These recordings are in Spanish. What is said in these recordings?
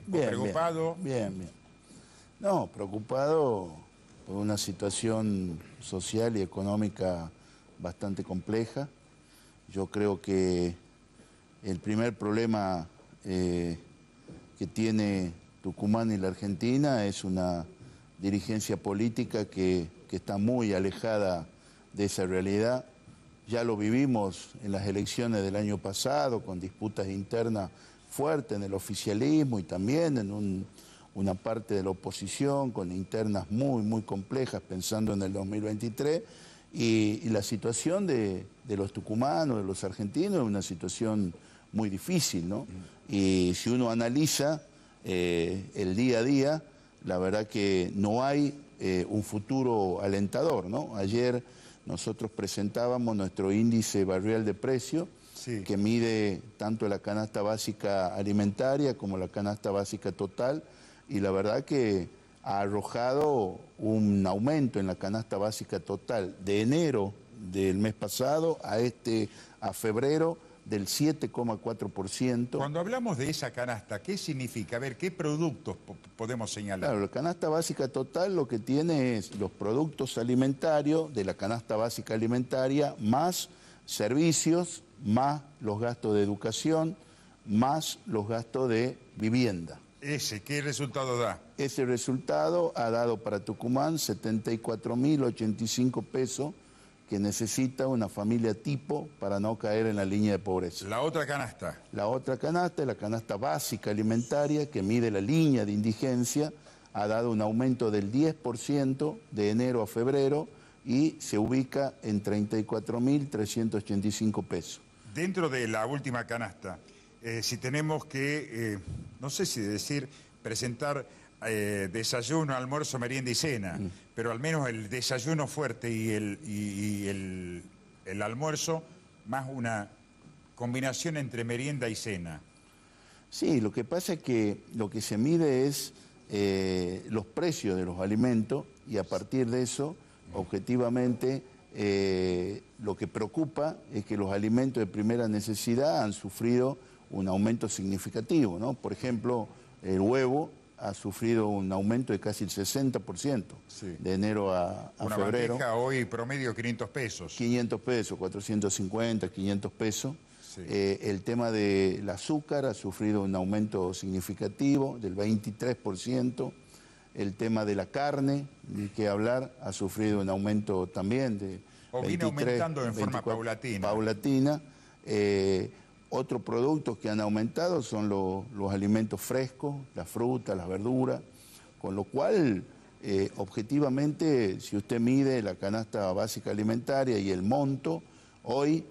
Bien, ¿Preocupado? bien. No, preocupado por una situación social y económica bastante compleja. Yo creo que el primer problema que tiene Tucumán y la Argentina es una dirigencia política que está muy alejada de esa realidad. Ya lo vivimos en las elecciones del año pasado, con disputas internas fuertes en el oficialismo y también en una parte de la oposición, con internas muy complejas, pensando en el 2023. Y la situación de los tucumanos, de los argentinos, es una situación muy difícil, ¿no? Y si uno analiza el día a día, la verdad que no hay un futuro alentador, ¿no? Ayer nosotros presentábamos nuestro índice barrial de precio, Sí. que mide tanto la canasta básica alimentaria como la canasta básica total, y la verdad que ha arrojado un aumento en la canasta básica total de enero del mes pasado a febrero del 7,4%. Cuando hablamos de esa canasta, ¿qué significa? A ver, ¿qué productos podemos señalar? Claro, la canasta básica total lo que tiene es los productos alimentarios de la canasta básica alimentaria, más servicios, más los gastos de educación, más los gastos de vivienda. ¿Qué resultado da? Ese resultado ha dado para Tucumán 74.085 pesos que necesita una familia tipo para no caer en la línea de pobreza. La otra canasta. La otra canasta es la canasta básica alimentaria, que mide la línea de indigencia, ha dado un aumento del 10% de enero a febrero y se ubica en 34.385 pesos. Dentro de la última canasta, si tenemos que, no sé si decir, presentar desayuno, almuerzo, merienda y cena, pero al menos el desayuno fuerte y el almuerzo, más una combinación entre merienda y cena. Sí, lo que pasa es que lo que se mide es los precios de los alimentos y a partir de eso, objetivamente, lo que preocupa es que los alimentos de primera necesidad han sufrido un aumento significativo, ¿no? Por ejemplo, el huevo ha sufrido un aumento de casi el 60% sí, de enero a febrero. Una bandeja hoy promedio 500 pesos. 500 pesos, 450, 500 pesos. Sí. El tema del azúcar ha sufrido un aumento significativo del 23%. El tema de la carne, ni qué hablar, ha sufrido un aumento también de 23%. Viene aumentando en forma paulatina. Otros productos que han aumentado son los alimentos frescos, las frutas, las verduras, con lo cual, objetivamente, si usted mide la canasta básica alimentaria y el monto, hoy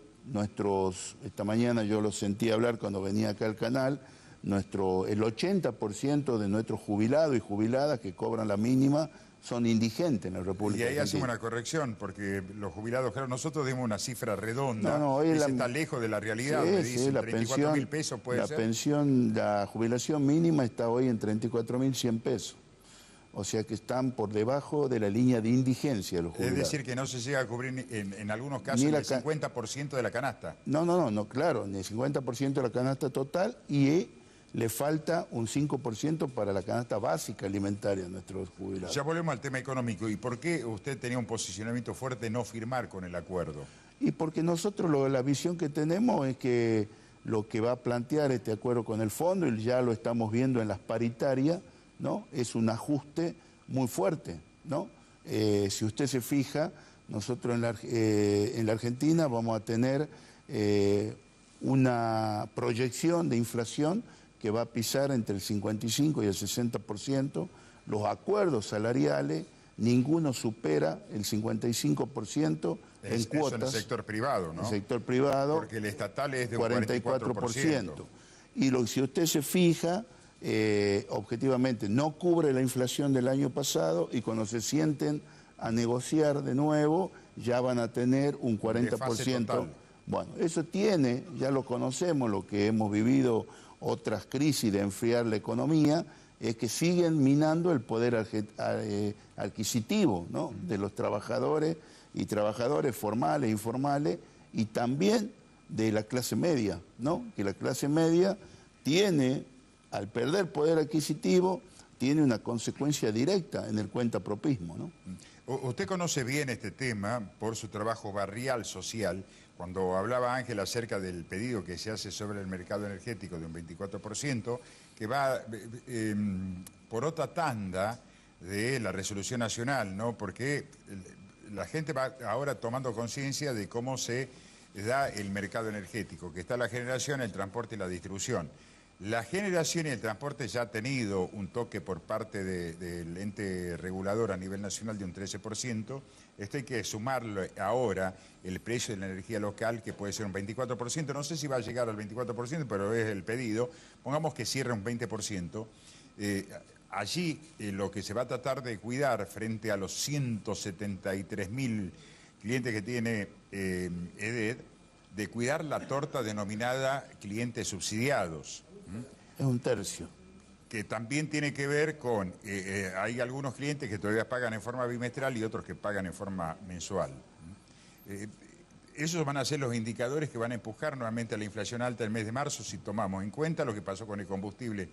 esta mañana yo lo sentí hablar cuando venía acá al canal, el 80% de nuestros jubilados y jubiladas que cobran la mínima son indigentes en la República Argentina. Y ahí hacemos una corrección, porque los jubilados, claro, nosotros dimos una cifra redonda, hoy está lejos de la realidad, sí, me dicen, la 34.000 pesos puede ser. La jubilación mínima está hoy en 34.100 pesos. O sea que están por debajo de la línea de indigencia los jubilados. Es decir, que no se llega a cubrir en algunos casos ni el 50% de la canasta. No, claro, ni el 50% de la canasta total y le falta un 5% para la canasta básica alimentaria a nuestros jubilados. Ya volvemos al tema económico. ¿Y por qué usted tenía un posicionamiento fuerte de no firmar con el acuerdo? Y porque nosotros la visión que tenemos es que lo que va a plantear este acuerdo con el fondo, y ya lo estamos viendo en las paritarias, ¿no? Es un ajuste muy fuerte, ¿no? Si usted se fija, nosotros en la Argentina vamos a tener una proyección de inflación que va a pisar entre el 55 y el 60%. Los acuerdos salariales, ninguno supera el 55% en cuotas. Eso en el sector privado, ¿no? En el sector privado. Porque el estatal es de un 44%. Y si usted se fija, objetivamente no cubre la inflación del año pasado y cuando se sienten a negociar de nuevo ya van a tener un 40%. Bueno, eso ya lo conocemos, lo que hemos vivido otras crisis de enfriar la economía, es que siguen minando el poder adquisitivo, ¿no? De los trabajadores y trabajadoras formales e informales y también de la clase media, ¿no? Que la clase media tiene al perder poder adquisitivo, tiene una consecuencia directa en el cuentapropismo, ¿no? Usted conoce bien este tema por su trabajo barrial social. Cuando hablaba Ángel acerca del pedido que se hace sobre el mercado energético de un 24%, que va por otra tanda de la resolución nacional, ¿no? Porque la gente va ahora tomando conciencia de cómo se da el mercado energético, que está la generación, el transporte y la distribución. La generación y el transporte ya ha tenido un toque por parte del ente regulador a nivel nacional de un 13%. Esto hay que sumarle ahora el precio de la energía local, que puede ser un 24%. No sé si va a llegar al 24%, pero es el pedido. Pongamos que cierre un 20%. Allí lo que se va a tratar de cuidar frente a los 173.000 clientes que tiene EDED, de cuidar la torta denominada clientes subsidiados. Es un tercio. Que también tiene que ver con, hay algunos clientes que todavía pagan en forma bimestral y otros que pagan en forma mensual. Esos van a ser los indicadores que van a empujar nuevamente a la inflación alta el mes de marzo, si tomamos en cuenta lo que pasó con el combustible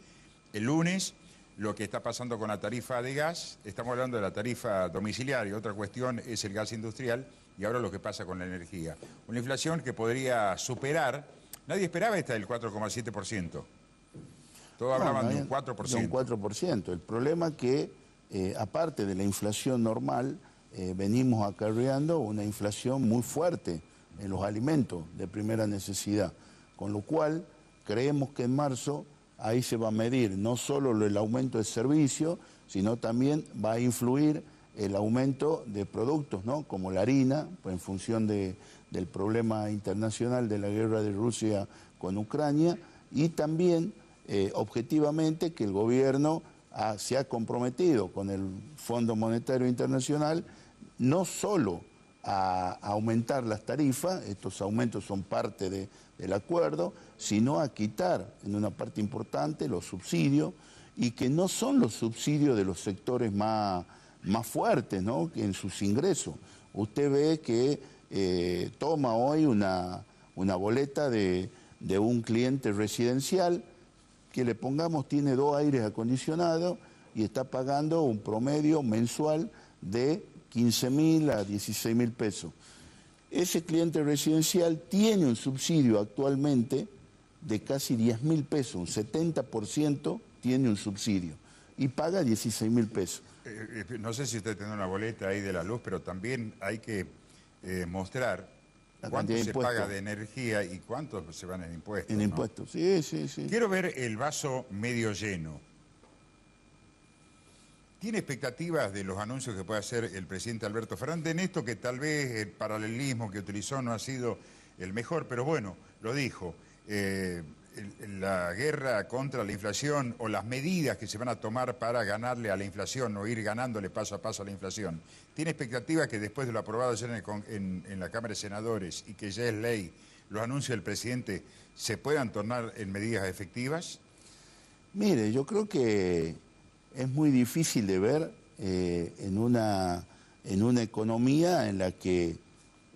el lunes, lo que está pasando con la tarifa de gas. Estamos hablando de la tarifa domiciliaria, otra cuestión es el gas industrial, y ahora lo que pasa con la energía. Una inflación que podría superar, nadie esperaba esta del 4,7%. Todos hablaban de un 4%. De un 4%. El problema es que, aparte de la inflación normal, venimos acarreando una inflación muy fuerte en los alimentos de primera necesidad. Con lo cual, creemos que en marzo ahí se va a medir no solo el aumento de servicios, sino también va a influir el aumento de productos, ¿no? Como la harina, pues en función del problema internacional de la guerra de Rusia con Ucrania, y también objetivamente que el gobierno se ha comprometido con el Fondo Monetario Internacional no solo a aumentar las tarifas, estos aumentos son parte del acuerdo, sino a quitar en una parte importante los subsidios, y que no son los subsidios de los sectores más fuertes, ¿no? En sus ingresos. Usted ve que toma hoy una boleta de un cliente residencial, que le pongamos tiene 2 aires acondicionados y está pagando un promedio mensual de 15.000 a 16.000 pesos. Ese cliente residencial tiene un subsidio actualmente de casi 10.000 pesos, un 70% tiene un subsidio y paga 16.000 pesos. No sé si usted tiene una boleta ahí de la luz, pero también hay que mostrar cuánto se paga de energía y cuánto se van en impuestos. En impuestos, sí, sí, sí. Quiero ver el vaso medio lleno. ¿Tiene expectativas de los anuncios que puede hacer el presidente Alberto Fernández en esto, que tal vez el paralelismo que utilizó no ha sido el mejor, pero bueno, lo dijo, la guerra contra la inflación o las medidas que se van a tomar para ganarle a la inflación o ir ganándole paso a paso a la inflación? ¿Tiene expectativas que después de lo aprobado ayer en la Cámara de Senadores y que ya es ley, los anuncios del presidente se puedan tornar en medidas efectivas? Mire, yo creo que es muy difícil de ver en una economía en la que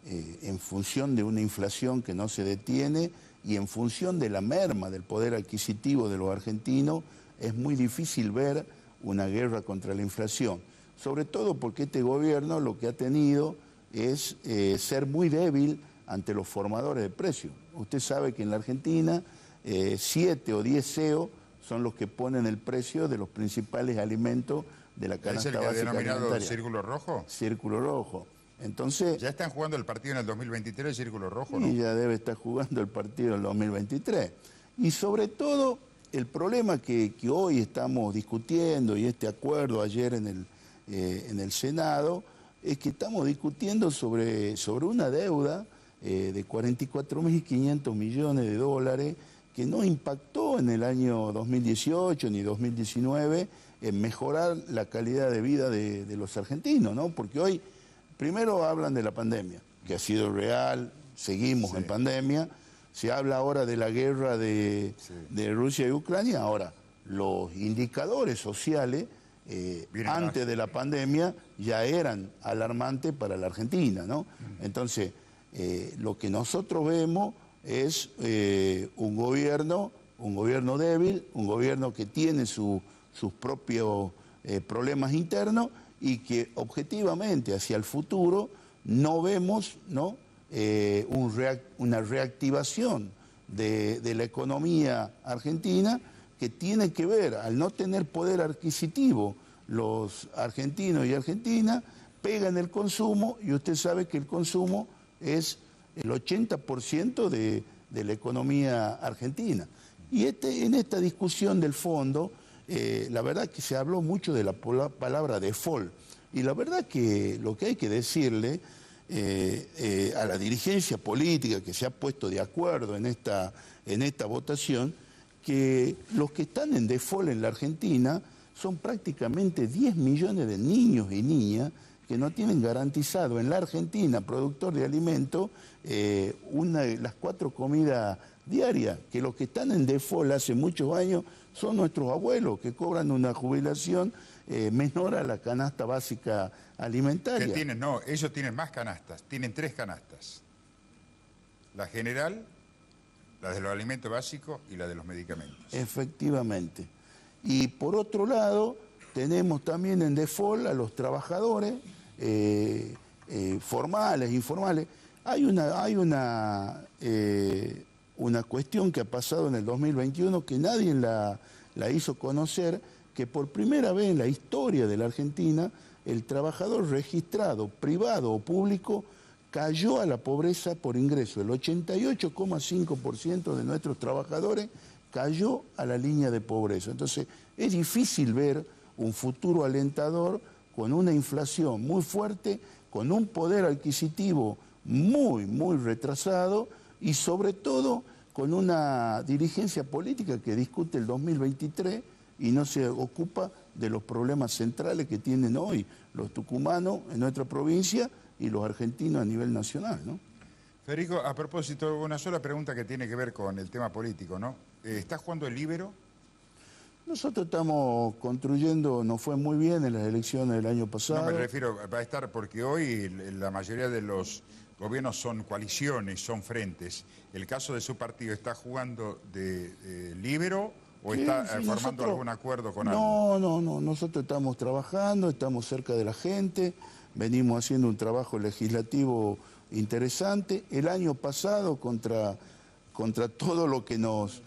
en función de una inflación que no se detiene y en función de la merma del poder adquisitivo de los argentinos, es muy difícil ver una guerra contra la inflación. Sobre todo porque este gobierno lo que ha tenido es ser muy débil ante los formadores de precios. Usted sabe que en la Argentina 7 o 10 CEO son los que ponen el precio de los principales alimentos de la canasta básica alimentaria. ¿Es el que ha denominado Círculo Rojo? Círculo Rojo. Entonces, ¿ya están jugando el partido en el 2023, el Círculo Rojo, y no? ya debe estar jugando el partido en el 2023. Y sobre todo, el problema que hoy estamos discutiendo, y este acuerdo ayer en el Senado, es que estamos discutiendo sobre una deuda de 44.500 millones de dólares que no impactó en el año 2018 ni 2019 en mejorar la calidad de vida de los argentinos, ¿no? Porque hoy, primero hablan de la pandemia, que ha sido real, seguimos en pandemia, se habla ahora de la guerra de Rusia y Ucrania. Ahora, los indicadores sociales antes de la pandemia ya eran alarmantes para la Argentina, ¿no? Entonces, lo que nosotros vemos es un gobierno un gobierno débil, un gobierno que tiene sus propios problemas internos y que objetivamente hacia el futuro no vemos, ¿no?, una reactivación de la economía argentina, que tiene que ver, al no tener poder adquisitivo, los argentinos y argentinas pegan el consumo, y usted sabe que el consumo es el 80% de la economía argentina. Y en esta discusión del fondo, la verdad que se habló mucho de la palabra default, y la verdad que lo que hay que decirle a la dirigencia política que se ha puesto de acuerdo en esta votación, que los que están en default en la Argentina son prácticamente 10 millones de niños y niñas que no tienen garantizado en la Argentina, productor de alimentos, las 4 comidas diarias, que los que están en default hace muchos años son nuestros abuelos, que cobran una jubilación menor a la canasta básica alimentaria. ¿Qué tienen? No, ellos tienen más canastas, tienen 3 canastas. La general, la de los alimentos básicos y la de los medicamentos. Efectivamente. Y por otro lado, tenemos también en default a los trabajadores formales, informales. Hay una cuestión que ha pasado en el 2021 que nadie la hizo conocer, que por primera vez en la historia de la Argentina, el trabajador registrado, privado o público, cayó a la pobreza por ingreso. El 88,5% de nuestros trabajadores cayó a la línea de pobreza. Entonces, es difícil ver un futuro alentador con una inflación muy fuerte, con un poder adquisitivo muy, muy retrasado y sobre todo con una dirigencia política que discute el 2023 y no se ocupa de los problemas centrales que tienen hoy los tucumanos en nuestra provincia y los argentinos a nivel nacional, ¿no? Federico, a propósito, una sola pregunta que tiene que ver con el tema político, ¿no? ¿Está jugando el líbero? Nosotros estamos construyendo, nos fue muy bien en las elecciones del año pasado. No, me refiero, va a estar porque hoy la mayoría de los gobiernos son coaliciones, son frentes. ¿El caso de su partido está jugando de líbero o Sí, está sí, formando algún acuerdo con alguien? No, nosotros estamos trabajando, estamos cerca de la gente, venimos haciendo un trabajo legislativo interesante. El año pasado, contra todo lo que nos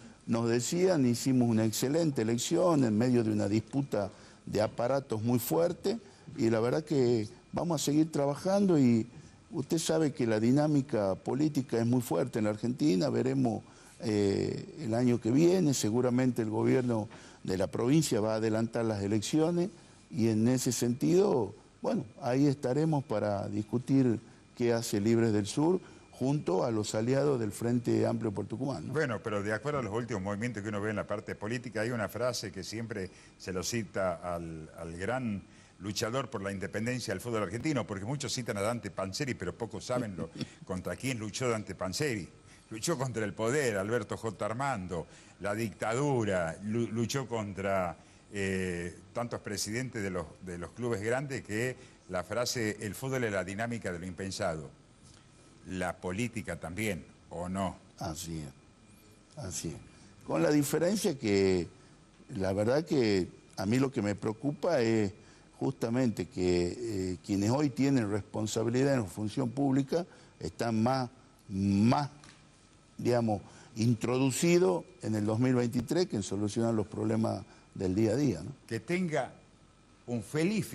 decían, hicimos una excelente elección en medio de una disputa de aparatos muy fuerte, y la verdad que vamos a seguir trabajando, y usted sabe que la dinámica política es muy fuerte en la Argentina. Veremos el año que viene, seguramente el gobierno de la provincia va a adelantar las elecciones, y en ese sentido, bueno, ahí estaremos para discutir qué hace Libres del Sur junto a los aliados del Frente Amplio por Tucumán, ¿no? Bueno, pero de acuerdo a los últimos movimientos que uno ve en la parte política, hay una frase que siempre se lo cita al gran luchador por la independencia del fútbol argentino, porque muchos citan a Dante Panzeri, pero pocos saben contra quién luchó Dante Panzeri. Luchó contra el poder, Alberto J. Armando, la dictadura, luchó contra tantos presidentes de los clubes grandes, que la frase, el fútbol es la dinámica de lo impensado. La política también, ¿o no? Así es, así es. Con la diferencia que, la verdad que a mí lo que me preocupa es justamente que quienes hoy tienen responsabilidad en la función pública están más digamos, introducidos en el 2023 que en solucionar los problemas del día a día, ¿no? Que tenga un feliz